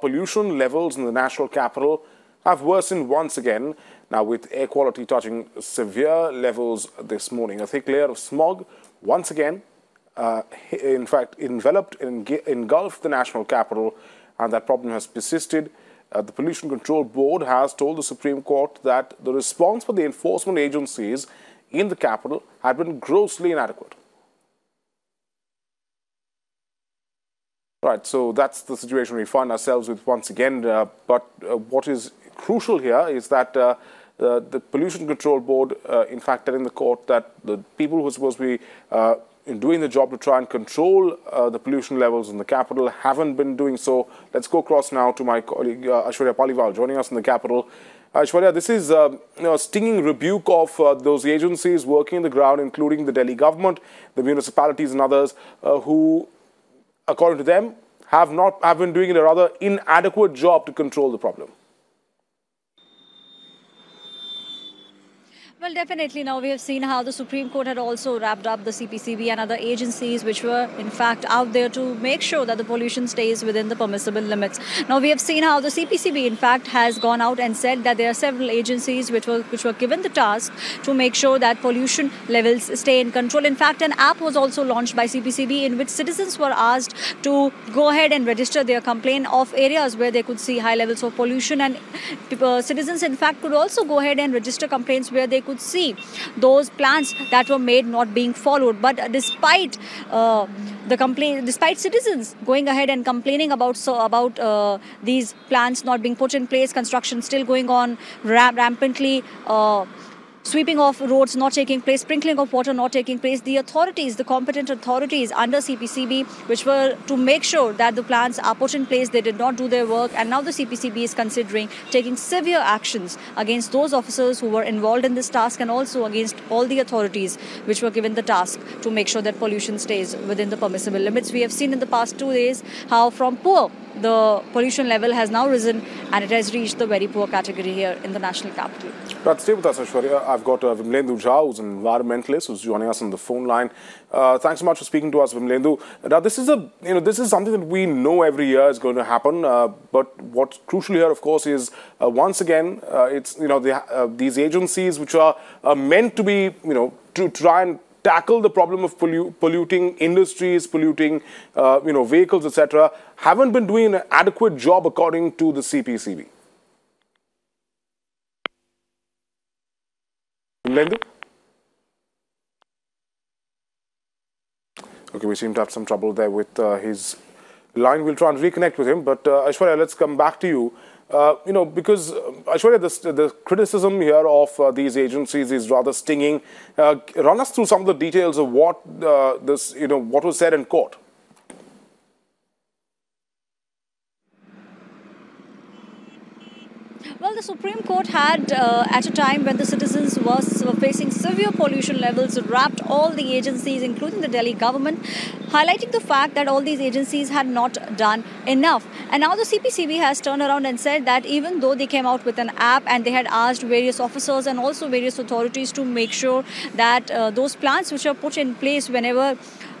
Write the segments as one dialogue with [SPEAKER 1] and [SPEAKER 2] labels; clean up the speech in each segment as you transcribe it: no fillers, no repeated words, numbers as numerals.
[SPEAKER 1] Pollution levels in the national capital have worsened once again, now with air quality touching severe levels this morning. A thick layer of smog once again, in fact, engulfed the national capital, and that problem has persisted. The Pollution Control Board has told the Supreme Court that the response for the enforcement agencies in the capital had been grossly inadequate. Right, so that's the situation we find ourselves with once again. But what is crucial here is that the Pollution Control Board, in fact, telling the court that the people who are supposed to be doing the job to try and control the pollution levels in the capital haven't been doing so. Let's go across now to my colleague Aishwarya Paliwal joining us in the capital. Aishwarya, this is a stinging rebuke of those agencies working on the ground, including the Delhi government, the municipalities and others who, according to them, have been doing a rather inadequate job to control the problem.
[SPEAKER 2] Well, definitely. Now we have seen how the Supreme Court had also wrapped up the CPCB and other agencies which were in fact out there to make sure that the pollution stays within the permissible limits. Now we have seen how the CPCB in fact has gone out and said that there are several agencies which were given the task to make sure that pollution levels stay in control. In fact, an app was also launched by CPCB in which citizens were asked to go ahead and register their complaint of areas where they could see high levels of pollution, and citizens in fact could also go ahead and register complaints where they could see those plans that were made not being followed. But despite despite citizens going ahead and complaining about these plans not being put in place, construction still going on rampantly, sweeping of roads not taking place, sprinkling of water not taking place, the authorities, the competent authorities under CPCB, which were to make sure that the plans are put in place, they did not do their work. And now the CPCB is considering taking severe actions against those officers who were involved in this task, and also against all the authorities which were given the task to make sure that pollution stays within the permissible limits. We have seen in the past 2 days how from poor the pollution level has now risen, and it has reached the very poor category here in the national capital.
[SPEAKER 1] But stay with us, Aishwarya. I've got Vimlendu Jha, who's an environmentalist, who's joining us on the phone line. Thanks so much for speaking to us, Vimlendu. Now, this is something that we know every year is going to happen. But what's crucial here, of course, is once again, it's these agencies which are meant to be to try and tackle the problem of polluting industries, polluting vehicles, etc., haven't been doing an adequate job according to the CPCB. Okay, we seem to have some trouble there with his line. We'll try and reconnect with him. But Aishwarya, let's come back to you. Because Aishwarya, the criticism here of these agencies is rather stinging. Run us through some of the details of what what was said in court.
[SPEAKER 2] Well, the Supreme Court had, at a time when the citizens were facing severe pollution levels, wrapped all the agencies, including the Delhi government, highlighting the fact that all these agencies had not done enough. And now the CPCB has turned around and said that even though they came out with an app and they had asked various officers and also various authorities to make sure that those plans which are put in place whenever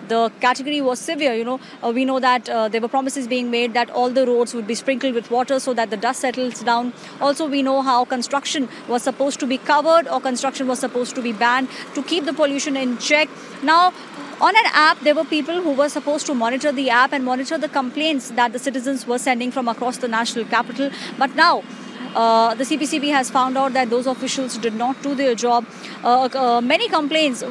[SPEAKER 2] the category was severe, we know that there were promises being made that all the roads would be sprinkled with water so that the dust settles down. Also, we know how construction was supposed to be covered or construction was supposed to be banned to keep the pollution in check. Now, on an app, there were people who were supposed to monitor the app and monitor the complaints that the citizens were sending from across the national capital. But now, the CPCB has found out that those officials did not do their job. Many complaints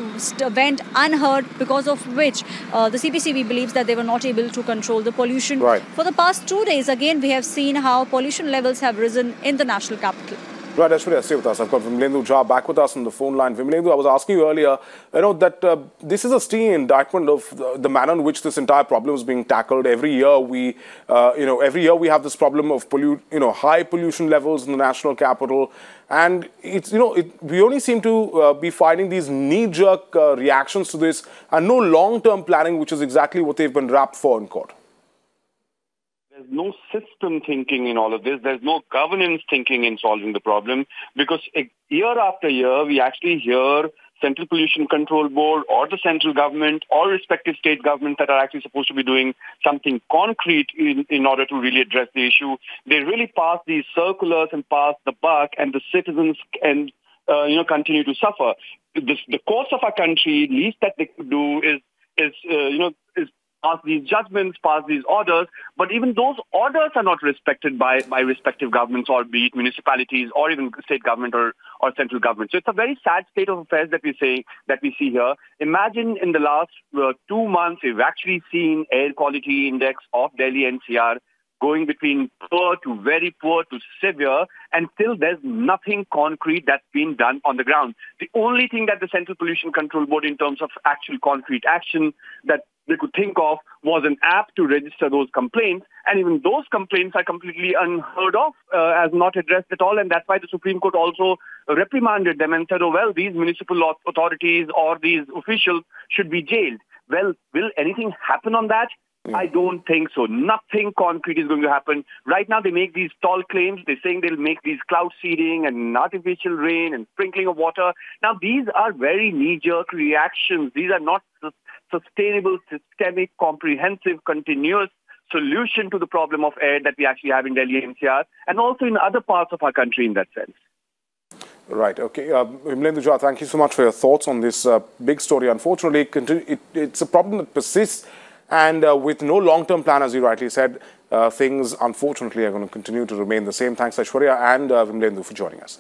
[SPEAKER 2] went unheard, because of which the CPCB believes that they were not able to control the pollution.
[SPEAKER 1] Right.
[SPEAKER 2] For the past 2 days, again, we have seen how pollution levels have risen in the national capital.
[SPEAKER 1] Right, Aishwarya, stay with us. I've got Vimlendu Jha back with us on the phone line. Vimlendu, I was asking you earlier, that this is a stinging indictment of the manner in which this entire problem is being tackled. Every year we have this problem of high pollution levels in the national capital, and it's we only seem to be finding these knee-jerk reactions to this, and no long-term planning, which is exactly what they've been wrapped for in court.
[SPEAKER 3] There's no system thinking in all of this. There's no governance thinking in solving the problem, because year after year, we actually hear Central Pollution Control Board or the central government or respective state governments that are actually supposed to be doing something concrete in order to really address the issue. They really pass these circulars and pass the buck, and the citizens can continue to suffer. The course of our country, least that they could do is pass these judgments, pass these orders, but even those orders are not respected by respective governments, or be it municipalities or even state government or central government. So it's a very sad state of affairs that we see here. Imagine in the last 2 months, we've actually seen air quality index of Delhi NCR going between poor to very poor to severe, and still there's nothing concrete that's been done on the ground. The only thing that the Central Pollution Control Board, in terms of actual concrete action that they could think of, was an app to register those complaints, and even those complaints are completely unheard of, as not addressed at all, and that's why the Supreme Court also reprimanded them and said, oh well, these municipal authorities or these officials should be jailed. Well, will anything happen on that? I don't think so. Nothing concrete is going to happen. Right now, they make these tall claims. They're saying they'll make these cloud seeding and artificial rain and sprinkling of water. Now, these are very knee-jerk reactions. These are not sustainable, systemic, comprehensive, continuous solution to the problem of air that we actually have in Delhi NCR and also in other parts of our country in that sense.
[SPEAKER 1] Right. Okay. Vimalendu Jha, thank you so much for your thoughts on this big story. Unfortunately, it's a problem that persists. And with no long-term plan, as you rightly said, things, unfortunately, are going to continue to remain the same. Thanks, Aishwarya and Vimalendu, for joining us.